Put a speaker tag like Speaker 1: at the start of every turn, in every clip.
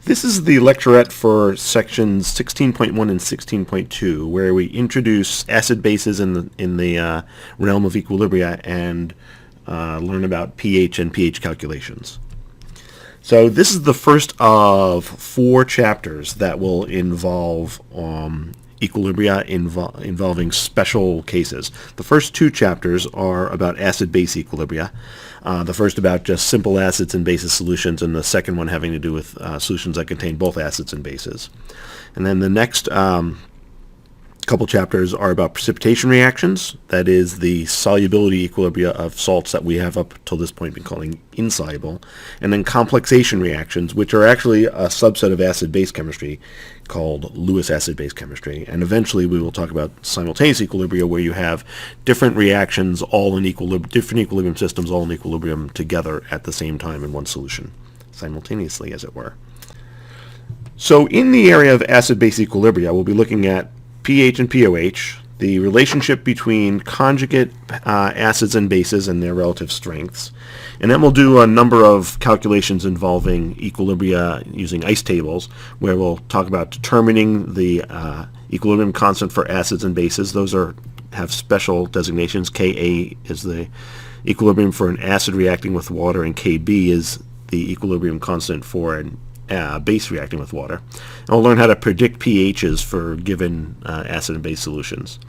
Speaker 1: This is the lecturette for sections 16.1 and 16.2, where we introduce acid bases in the realm of equilibria and learn about pH and pH calculations. So this is the first of 4 chapters that will involve equilibria involving special cases. The first 2 chapters are about acid-base equilibria. The first about just simple acids and bases solutions, and the second one having to do with solutions that contain both acids and bases. And then the next couple chapters are about precipitation reactions, that is the solubility equilibria of salts that we have up till this point been calling insoluble, and then complexation reactions, which are actually a subset of acid-base chemistry called Lewis acid-base chemistry. And eventually we will talk about simultaneous equilibria, where you have different reactions all in different equilibrium systems all in equilibrium together at the same time in one solution, simultaneously as it were. So in the area of acid-base equilibria, we'll be looking at pH and pOH, the relationship between conjugate acids and bases and their relative strengths. And then we'll do a number of calculations involving equilibria using ice tables, where we'll talk about determining the equilibrium constant for acids and bases. Those have special designations. Ka is the equilibrium for an acid reacting with water, and Kb is the equilibrium constant for an base reacting with water. And we'll learn how to predict pHs for given acid and base solutions.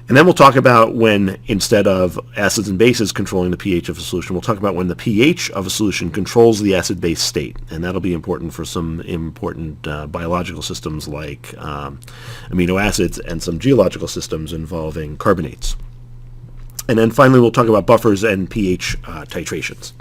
Speaker 1: And then we'll talk about when, instead of acids and bases controlling the pH of a solution, we'll talk about when the pH of a solution controls the acid-base state. And that'll be important for some important biological systems like amino acids, and some geological systems involving carbonates. And then finally we'll talk about buffers and pH titrations.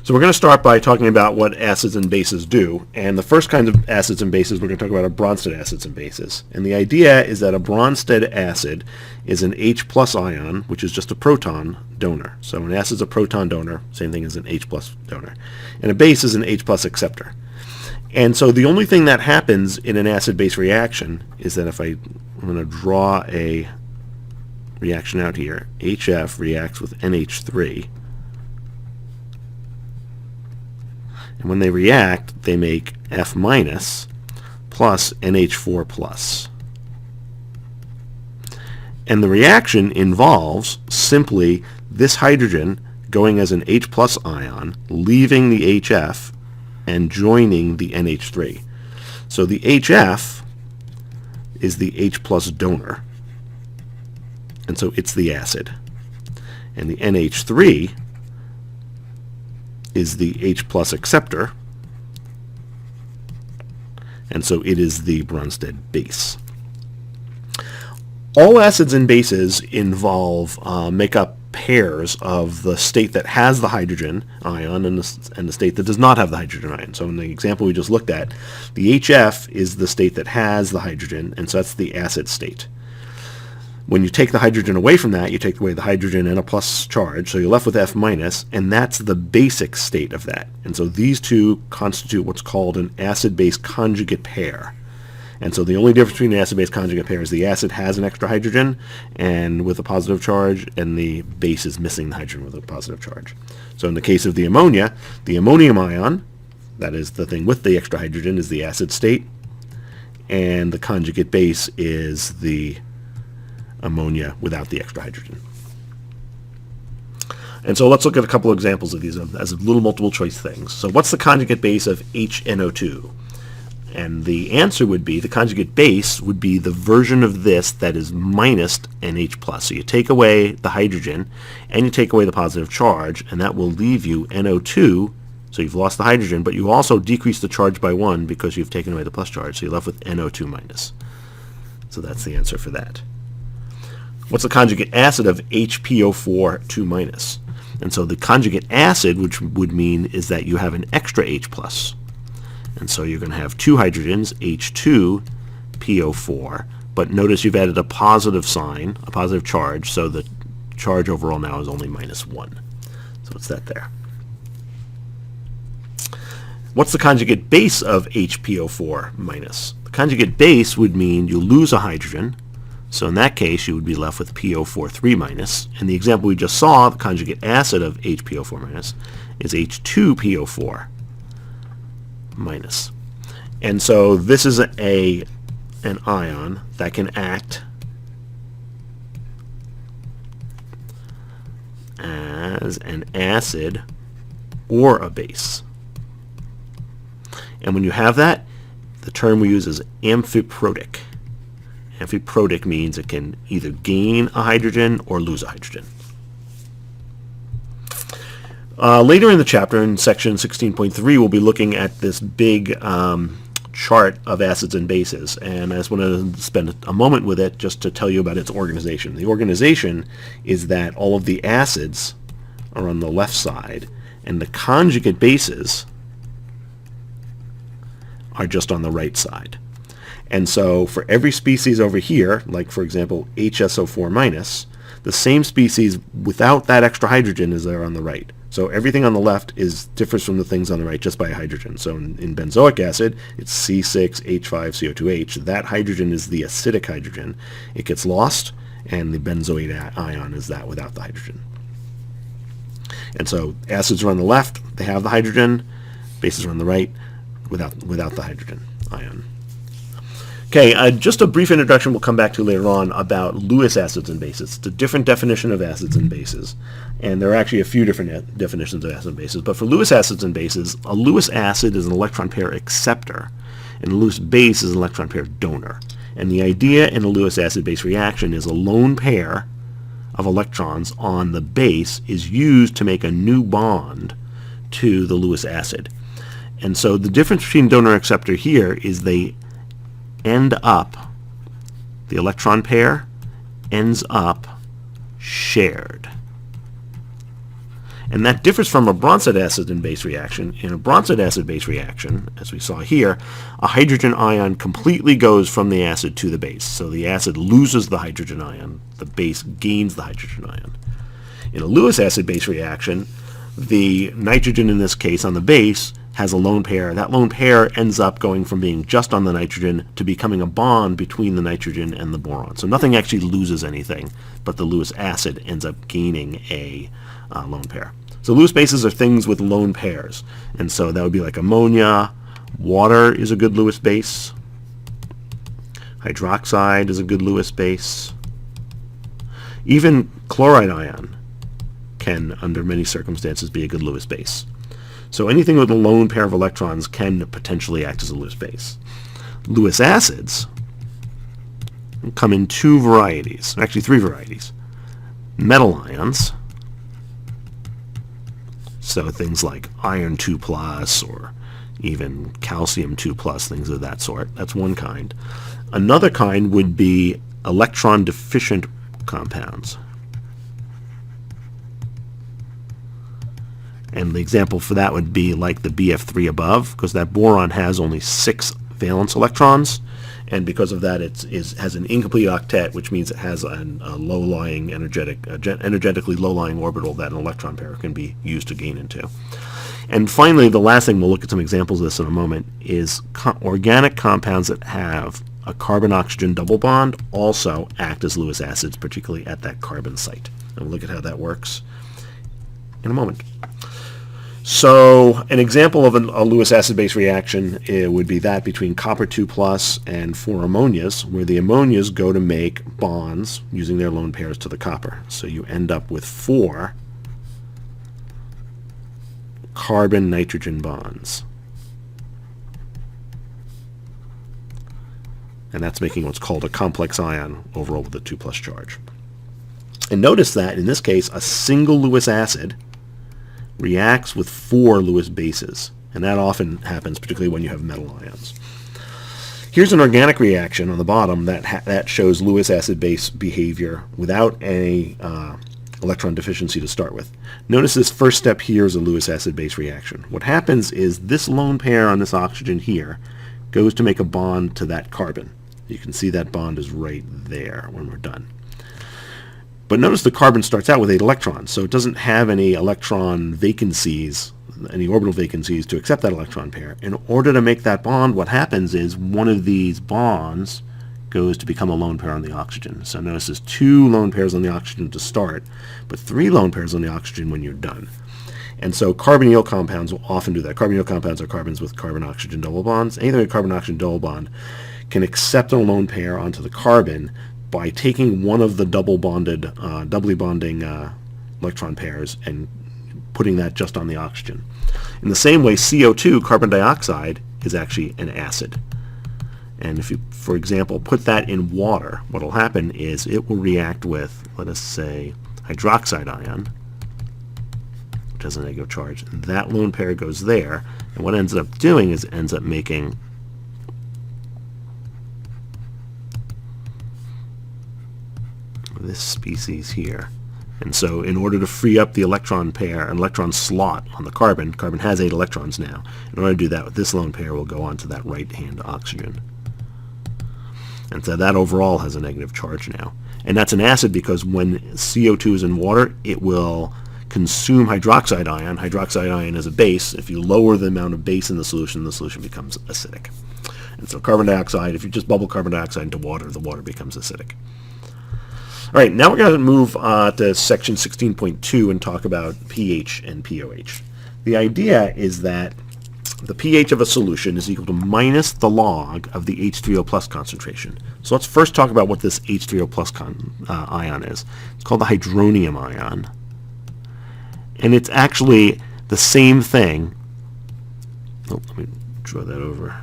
Speaker 1: So we're going to start by talking about what acids and bases do. And the first kind of acids and bases we're going to talk about are Bronsted acids and bases. And the idea is that a Bronsted acid is an H plus ion, which is just a proton donor. So an acid is a proton donor, same thing as an H plus donor. And a base is an H plus acceptor. And so the only thing that happens in an acid-base reaction is that if I'm going to draw a reaction out here, HF reacts with NH3. And when they react, they make F minus plus NH4 plus. And the reaction involves simply this hydrogen going as an H plus ion, leaving the HF, and joining the NH3. So the HF is the H plus donor, and so it's the acid. And the NH3 is the H plus acceptor, and so it is the Bronsted base. All acids and bases involve make up pairs of the state that has the hydrogen ion and the state that does not have the hydrogen ion. So in the example we just looked at, the HF is the state that has the hydrogen, and so that's the acid state. When you take the hydrogen away from that, you take away the hydrogen and a plus charge, so you're left with F minus, and that's the basic state of that. And so these two constitute what's called an acid-base conjugate pair. And so the only difference between the acid-base conjugate pair is the acid has an extra hydrogen and with a positive charge, and the base is missing the hydrogen with a positive charge. So in the case of the ammonia, the ammonium ion, that is the thing with the extra hydrogen, is the acid state, and the conjugate base is the ammonia without the extra hydrogen. And so let's look at a couple examples of these as little multiple choice things. So what's the conjugate base of HNO2? And the answer would be, the conjugate base would be the version of this that is minus NH plus. So you take away the hydrogen and you take away the positive charge, and that will leave you NO2. So you've lost the hydrogen, but you also decrease the charge by 1 because you've taken away the plus charge. So you're left with NO2 minus. So that's the answer for that. What's the conjugate acid of HPO4 2 minus? And so the conjugate acid, which would mean is that you have an extra H plus. And so you're going to have 2 hydrogens, H2PO4, but notice you've added a positive sign, a positive charge, so the charge overall now is only minus 1. So it's that there. What's the conjugate base of HPO4 minus? The conjugate base would mean you lose a hydrogen, so in that case you would be left with PO4 3 minus. In the example we just saw, the conjugate acid of HPO4 minus is H2PO4 minus. And so this is an ion that can act as an acid or a base. And when you have that, the term we use is amphiprotic. Amphiprotic means it can either gain a hydrogen or lose a hydrogen. Later in the chapter, in section 16.3, we'll be looking at this big chart of acids and bases, and I just want to spend a moment with it just to tell you about its organization. The organization is that all of the acids are on the left side, and the conjugate bases are just on the right side. And so for every species over here, like for example HSO4-, the same species without that extra hydrogen is there on the right. So everything on the left differs from the things on the right just by a hydrogen. So in benzoic acid, it's C6H5CO2H. That hydrogen is the acidic hydrogen. It gets lost, and the benzoate ion is that without the hydrogen. And so acids are on the left, they have the hydrogen. Bases are on the right, without the hydrogen ion. Okay, just a brief introduction we'll come back to later on about Lewis acids and bases. It's a different definition of acids and bases, and there are actually a few different definitions of acids and bases. But for Lewis acids and bases, a Lewis acid is an electron pair acceptor, and a Lewis base is an electron pair donor. And the idea in a Lewis acid-base reaction is a lone pair of electrons on the base is used to make a new bond to the Lewis acid. And so the difference between donor and acceptor here is the electron pair ends up shared. And that differs from a Bronsted acid and base reaction. In a Bronsted acid-base reaction, as we saw here, a hydrogen ion completely goes from the acid to the base. So the acid loses the hydrogen ion, the base gains the hydrogen ion. In a Lewis acid-base reaction, the nitrogen in this case on the base has a lone pair. That lone pair ends up going from being just on the nitrogen to becoming a bond between the nitrogen and the boron. So nothing actually loses anything, but the Lewis acid ends up gaining a lone pair. So Lewis bases are things with lone pairs. And so that would be like ammonia. Water is a good Lewis base. Hydroxide is a good Lewis base. Even chloride ion can, under many circumstances, be a good Lewis base. So anything with a lone pair of electrons can potentially act as a Lewis base. Lewis acids come in two varieties, actually three varieties. Metal ions, so things like iron 2+, or even calcium 2+, things of that sort. That's one kind. Another kind would be electron deficient compounds. And the example for that would be like the BF3 above, because that boron has only 6 valence electrons, and because of that it has an incomplete octet, which means it has a low-lying energetically low-lying orbital that an electron pair can be used to gain into. And finally, the last thing, we'll look at some examples of this in a moment, is organic compounds that have a carbon-oxygen double bond also act as Lewis acids, particularly at that carbon site. And we'll look at how that works in a moment. So an example of a Lewis acid-base reaction would be that between copper 2+ and 4 ammonias, where the ammonias go to make bonds using their lone pairs to the copper. So you end up with 4 carbon-nitrogen bonds. And that's making what's called a complex ion overall with a 2+ charge. And notice that in this case, a single Lewis acid reacts with 4 Lewis bases, and that often happens particularly when you have metal ions. Here's an organic reaction on the bottom that shows Lewis acid-base behavior without any electron deficiency to start with. Notice this first step here is a Lewis acid-base reaction. What happens is this lone pair on this oxygen here goes to make a bond to that carbon. You can see that bond is right there when we're done. But notice the carbon starts out with 8 electrons, so it doesn't have any electron vacancies, any orbital vacancies to accept that electron pair. In order to make that bond, what happens is one of these bonds goes to become a lone pair on the oxygen. So notice there's 2 lone pairs on the oxygen to start, but 3 lone pairs on the oxygen when you're done. And so carbonyl compounds will often do that. Carbonyl compounds are carbons with carbon-oxygen double bonds. Anything with carbon-oxygen double bond can accept a lone pair onto the carbon by taking one of the doubly bonding electron pairs and putting that just on the oxygen. In the same way, CO2, carbon dioxide, is actually an acid. And if you, for example, put that in water, what will happen is it will react with, let us say, hydroxide ion, which has a negative charge. That lone pair goes there, and what it ends up doing is it ends up making this species here. And so in order to free up the electron pair, an electron slot on the carbon, carbon has 8 electrons now. In order to do that, this lone pair will go onto that right-hand oxygen. And so that overall has a negative charge now. And that's an acid because when CO2 is in water, it will consume hydroxide ion. Hydroxide ion is a base. If you lower the amount of base in the solution becomes acidic. And so carbon dioxide, if you just bubble carbon dioxide into water, the water becomes acidic. All right, now we're going to move to section 16.2 and talk about pH and pOH. The idea is that the pH of a solution is equal to minus the log of the H3O plus concentration. So let's first talk about what this H3O plus ion is. It's called the hydronium ion. And it's actually the same thing. Oh, let me draw that over.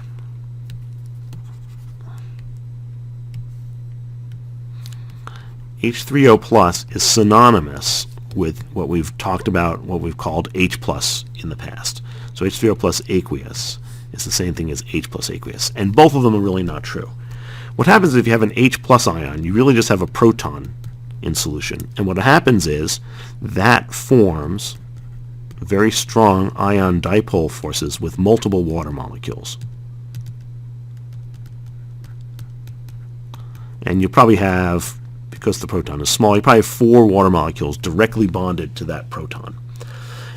Speaker 1: H3O plus is synonymous with what we've talked about, what we've called H plus in the past. So H3O plus aqueous is the same thing as H plus aqueous. And both of them are really not true. What happens if you have an H plus ion, you really just have a proton in solution. And what happens is that forms very strong ion dipole forces with multiple water molecules. And you probably have, because the proton is small, you probably have 4 water molecules directly bonded to that proton.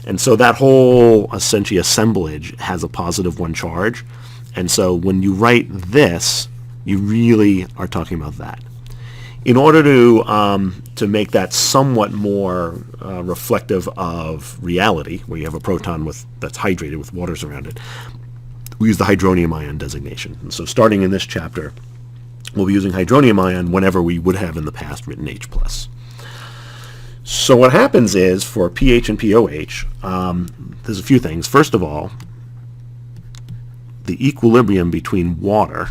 Speaker 1: And so that whole, essentially, assemblage has a positive 1 charge. And so when you write this, you really are talking about that. In order to make that somewhat more reflective of reality, where you have a proton that's hydrated with waters around it, we use the hydronium ion designation. And so starting in this chapter, we'll be using hydronium ion whenever we would have in the past written H+. So what happens is, for pH and pOH, there's a few things. First of all, the equilibrium between water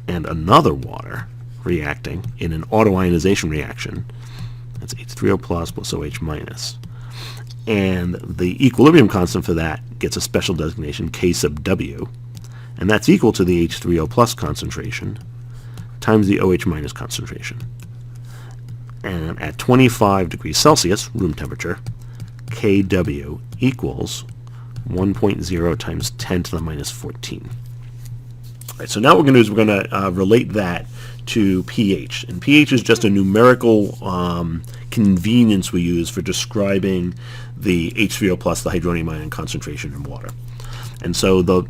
Speaker 1: and another water reacting in an autoionization reaction, that's H3O plus OH minus. And the equilibrium constant for that gets a special designation, K sub W, and that's equal to the H3O plus concentration times the OH minus concentration. And at 25 degrees Celsius, room temperature, Kw equals 1.0 times 10 to the minus 14. All right, so now what we're going to do is we're going to relate that to pH. And pH is just a numerical convenience we use for describing the H3O plus, the hydronium ion concentration in water. And so the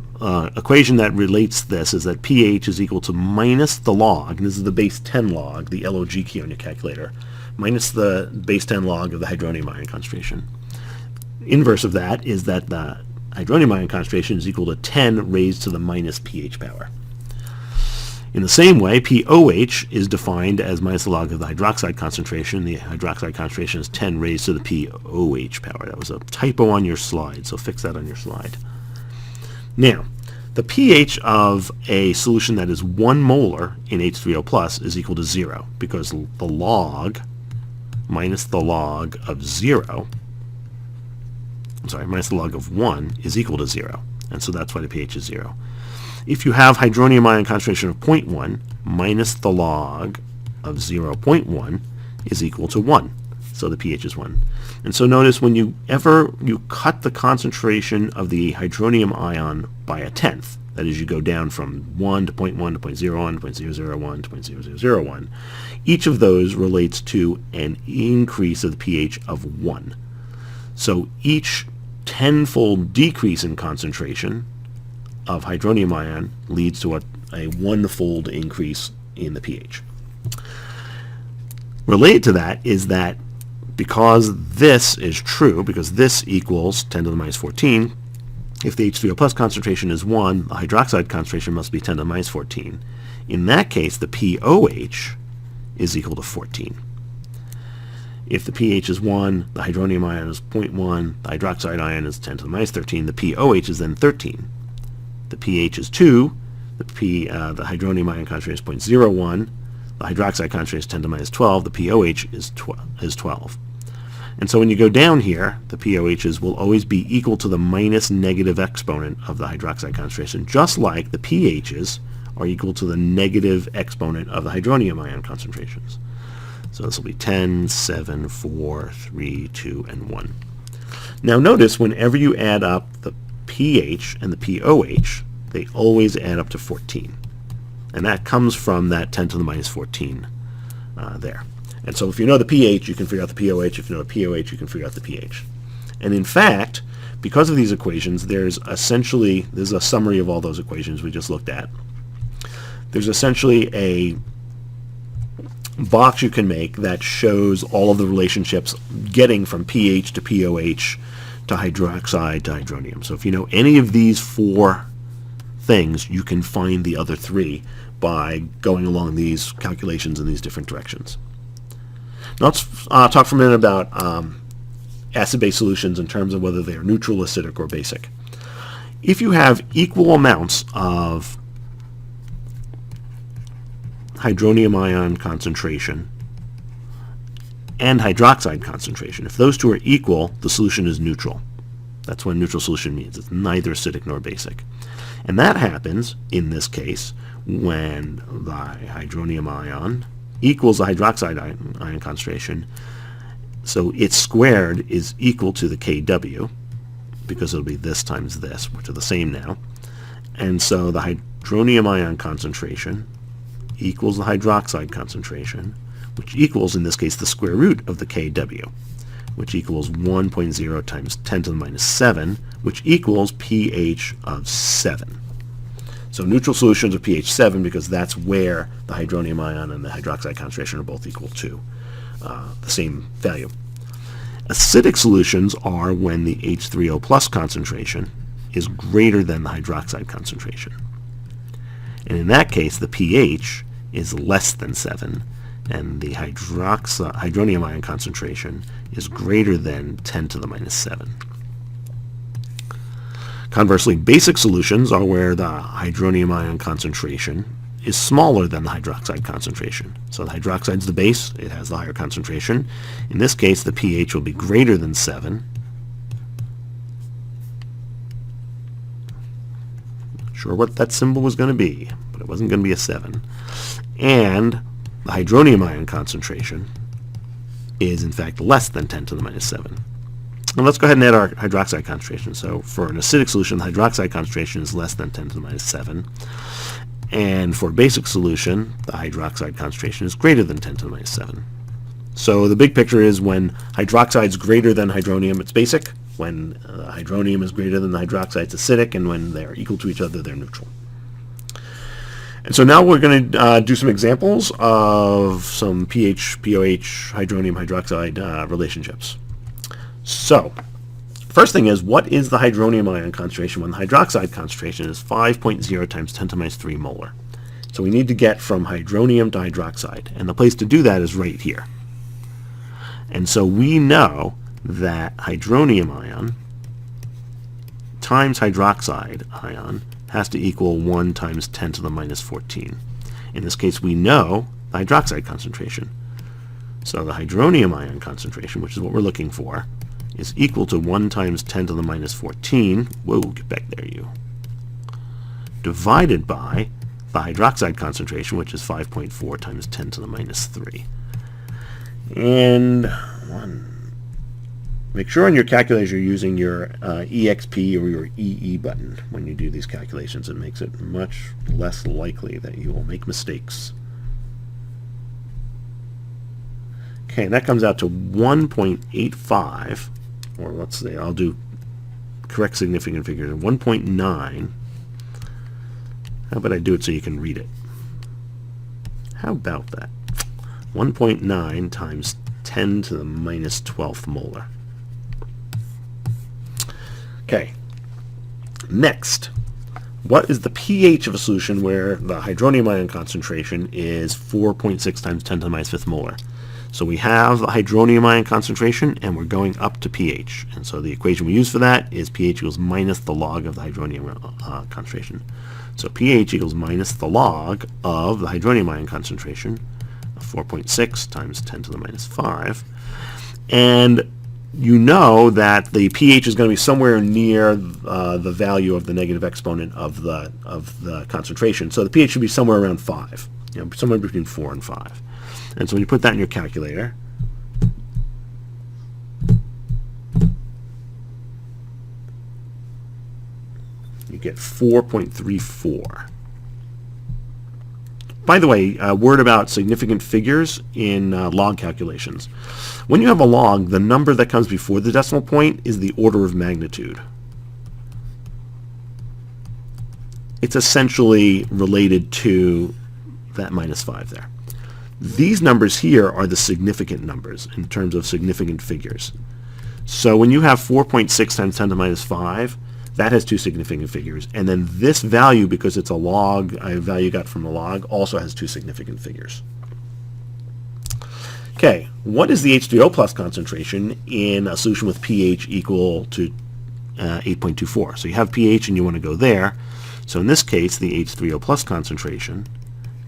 Speaker 1: equation that relates this is that pH is equal to minus the log, and this is the base 10 log, the log key on your calculator, minus the base 10 log of the hydronium ion concentration. Inverse of that is that the hydronium ion concentration is equal to 10 raised to the minus pH power. In the same way, pOH is defined as minus the log of the hydroxide concentration. The hydroxide concentration is 10 raised to the pOH power. That was a typo on your slide, so fix that on your slide. Now, the pH of a solution that is 1 molar in H3O plus is equal to 0, because the log minus the log of 0, minus the log of 1 is equal to 0. And so that's why the pH is 0. If you have hydronium ion concentration of 0.1 minus the log of 0.1 is equal to 1. So the pH is 1. And so notice when you cut the concentration of the hydronium ion by a tenth, that is, you go down from 1 to 0.1 to 0.01 to 0.001 to 0.0001, each of those relates to an increase of the pH of 1. So each tenfold decrease in concentration of hydronium ion leads to a one-fold increase in the pH. Related to that is that because this is true, because this equals 10 to the minus 14, if the H3O plus concentration is 1, the hydroxide concentration must be 10 to the minus 14. In that case, the POH is equal to 14. If the pH is 1, the hydronium ion is 0.1, the hydroxide ion is 10 to the minus 13, the POH is then 13. The pH is 2, the hydronium ion concentration is 0.01, the hydroxide concentration is 10 to the minus 12, the POH is 12. And so when you go down here, the POHs will always be equal to the minus negative exponent of the hydroxide concentration, just like the pHs are equal to the negative exponent of the hydronium ion concentrations. So this will be 10, 7, 4, 3, 2, and 1. Now notice whenever you add up the pH and the POH, they always add up to 14. And that comes from that 10 to the minus 14 there. And so if you know the pH, you can figure out the POH. If you know the POH, you can figure out the pH. And in fact, because of these equations, there's a summary of all those equations we just looked at. There's essentially a box you can make that shows all of the relationships getting from pH to POH to hydroxide to hydronium. So if you know any of these 4 things, you can find the other 3 by going along these calculations in these different directions. Now let's talk for a minute about acid-base solutions in terms of whether they are neutral, acidic, or basic. If you have equal amounts of hydronium ion concentration and hydroxide concentration, if those 2 are equal, the solution is neutral. That's what a neutral solution means. It's neither acidic nor basic. And that happens, in this case, when the hydronium ion equals the hydroxide ion concentration. So its squared is equal to the Kw, because it'll be this times this, which are the same now. And so the hydronium ion concentration equals the hydroxide concentration, which equals, in this case, the square root of the Kw, which equals 1.0 times 10 to the minus 7, which equals pH of 7. So neutral solutions are pH 7 because that's where the hydronium ion and the hydroxide concentration are both equal to the same value. Acidic solutions are when the H3O plus concentration is greater than the hydroxide concentration. And in that case, the pH is less than 7, and the hydronium ion concentration is greater than 10 to the minus 7. Conversely, basic solutions are where the hydronium ion concentration is smaller than the hydroxide concentration. So the hydroxide is the base, it has the higher concentration. In this case, the pH will be greater than 7. Not sure what that symbol was going to be, but it wasn't going to be a 7. And the hydronium ion concentration is in fact less than 10 to the minus 7. And let's go ahead and add our hydroxide concentration. So for an acidic solution, the hydroxide concentration is less than 10 to the minus 7. And for a basic solution, the hydroxide concentration is greater than 10 to the minus 7. So the big picture is when hydroxide is greater than hydronium, it's basic. When hydronium is greater than the hydroxide, it's acidic. And when they're equal to each other, they're neutral. And so now we're going to do some examples of some pH, POH, hydronium, hydroxide relationships. So, first thing is, what is the hydronium ion concentration when the hydroxide concentration is 5.0 times 10 to the minus 3 molar? So we need to get from hydronium to hydroxide, and the place to do that is right here. And so we know that hydronium ion times hydroxide ion has to equal 1 times 10 to the minus 14. In this case, we know the hydroxide concentration. So the hydronium ion concentration, which is what we're looking for, is equal to 1 times 10 to the minus 14, whoa, get back there you, divided by the hydroxide concentration, which is 5.4 times 10 to the minus 3. And make sure on your calculator you're using your EXP or your EE button when you do these calculations. It makes it much less likely that you will make mistakes. Okay, and that comes out to 1.85, or let's say I'll do correct significant figures, 1.9. How about I do it so you can read it? How about that? 1.9 times 10 to the minus 12th molar. Okay. Next, what is the pH of a solution where the hydronium ion concentration is 4.6 times 10 to the minus 5th molar? So we have the hydronium ion concentration, and we're going up to pH. And so the equation we use for that is pH equals minus the log of the hydronium concentration. So pH equals minus the log of the hydronium ion concentration, 4.6 times 10 to the minus 5. And you know that the pH is going to be somewhere near the value of the negative exponent of the concentration. So the pH should be somewhere around 5, somewhere between 4 and 5. And so when you put that in your calculator, you get 4.34. By the way, a word about significant figures in log calculations. When you have a log, the number that comes before the decimal point is the order of magnitude. It's essentially related to that minus 5 there. These numbers here are the significant numbers in terms of significant figures. So when you have 4.6 times 10 to the minus 5, that has two significant figures. And then this value, because it's a log, a value got from a log, also has two significant figures. Okay, what is the H3O plus concentration in a solution with pH equal to 8.24? So you have pH and you want to go there. So in this case, the H3O plus concentration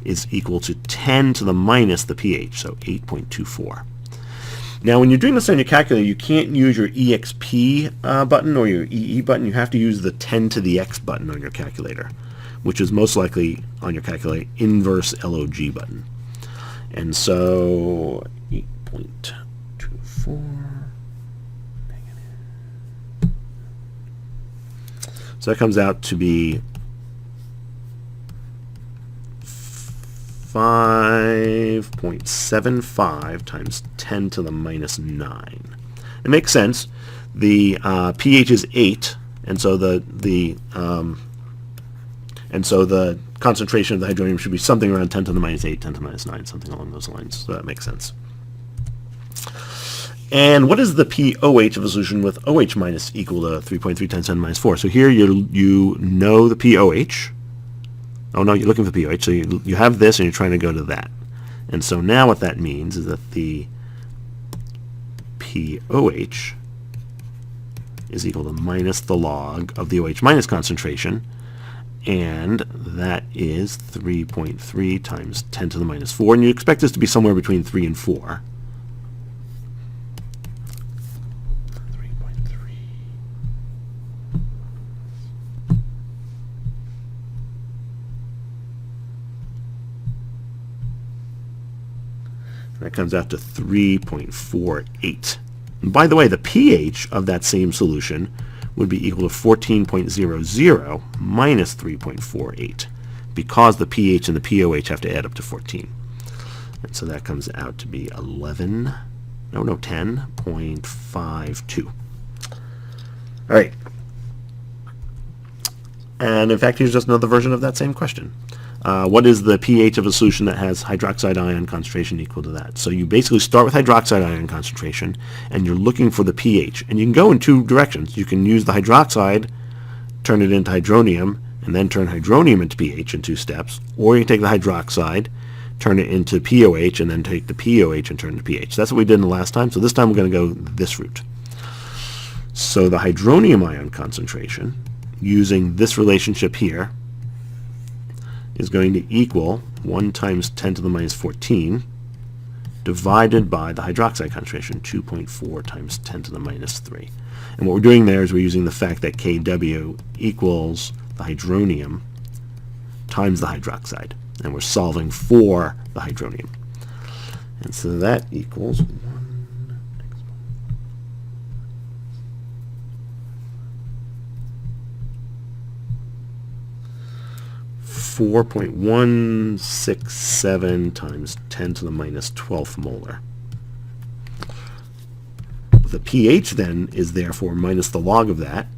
Speaker 1: is equal to 10 to the minus the pH, so 8.24. Now, when you're doing this on your calculator, you can't use your EXP button or your EE button. You have to use the 10 to the X button on your calculator, which is most likely on your calculator inverse LOG button. And so 8.24 negative. So that comes out to be 5.75 times 10 to the minus 9. It makes sense. The pH is 8, and so the concentration of the hydronium should be something around 10 to the minus 8, 10 to the minus 9, something along those lines. So that makes sense. And what is the pOH of a solution with OH minus equal to 3.3 times 10 to the minus 4? So here you know the pOH. Oh no, you're looking for pOH, so you have this and you're trying to go to that. And so now what that means is that the pOH is equal to minus the log of the OH minus concentration, and that is 3.3 times 10 to the minus 4, and you expect this to be somewhere between 3 and 4. That comes out to 3.48. And by the way, the pH of that same solution would be equal to 14.00 minus 3.48, because the pH and the pOH have to add up to 14. And so that comes out to be 10.52. All right. And in fact, here's just another version of that same question. What is the pH of a solution that has hydroxide ion concentration equal to that? So you basically start with hydroxide ion concentration, and you're looking for the pH. And you can go in two directions. You can use the hydroxide, turn it into hydronium, and then turn hydronium into pH in 2 steps. Or you can take the hydroxide, turn it into pOH, and then take the pOH and turn it to pH. That's what we did in the last time. So this time we're going to go this route. So the hydronium ion concentration, using this relationship here, is going to equal 1 times 10 to the minus 14 divided by the hydroxide concentration, 2.4 times 10 to the minus 3. And what we're doing there is we're using the fact that Kw equals the hydronium times the hydroxide. And we're solving for the hydronium. And so that equals 4.167 times 10 to the minus 12th molar. The pH then is therefore minus the log of that.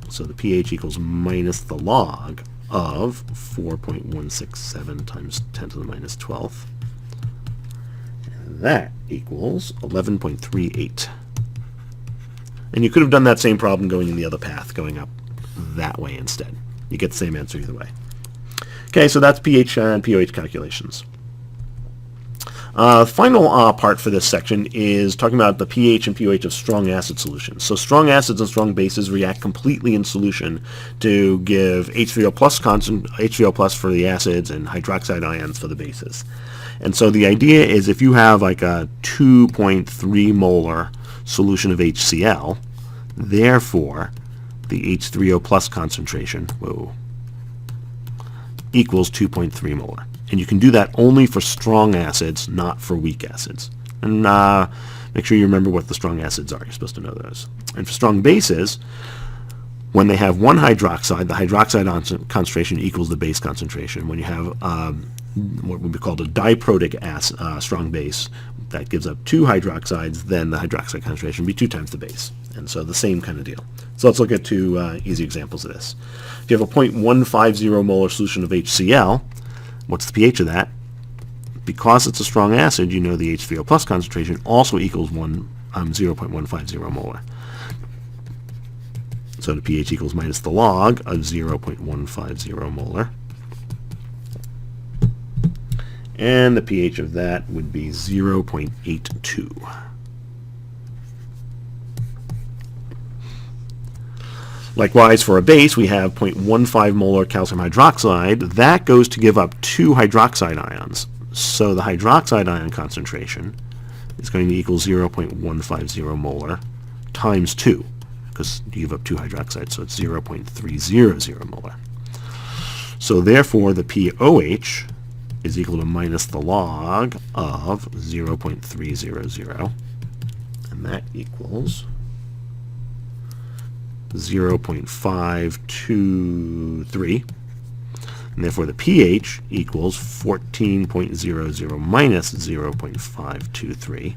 Speaker 1: So the pH equals minus the log of 4.167 times 10 to the minus 12th. that equals 11.38. And you could have done that same problem going in the other path, going up that way instead. You get the same answer either way. Okay, so that's pH and pOH calculations. Final part for this section is talking about the pH and pOH of strong acid solutions. So strong acids and strong bases react completely in solution to give H3O plus for the acids and hydroxide ions for the bases. And so the idea is if you have like a 2.3 molar solution of HCl, therefore the H3O plus concentration equals 2.3 molar. And you can do that only for strong acids, not for weak acids. And make sure you remember what the strong acids are. You're supposed to know those. And for strong bases, when they have one hydroxide, the hydroxide concentration equals the base concentration. When you have what would be called a diprotic strong base, that gives up two hydroxides, then the hydroxide concentration would be 2 times the base. And so the same kind of deal. So let's look at 2 easy examples of this. If you have a 0.150 molar solution of HCl, what's the pH of that? Because it's a strong acid, you know the H3O plus concentration also equals 0.150 molar. So the pH equals minus the log of 0.150 molar. And the pH of that would be 0.82. Likewise, for a base, we have 0.15 molar calcium hydroxide. That goes to give up 2 hydroxide ions. So the hydroxide ion concentration is going to equal 0.150 molar times 2, because you give up 2 hydroxides, so it's 0.300 molar. So therefore, the pOH is equal to minus the log of 0.300, and that equals 0.523, and therefore the pH equals 14.00 minus 0.523,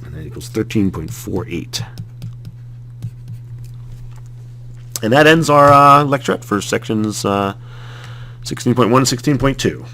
Speaker 1: and that equals 13.48. And that ends our lecturette for sections 16.1 and 16.2.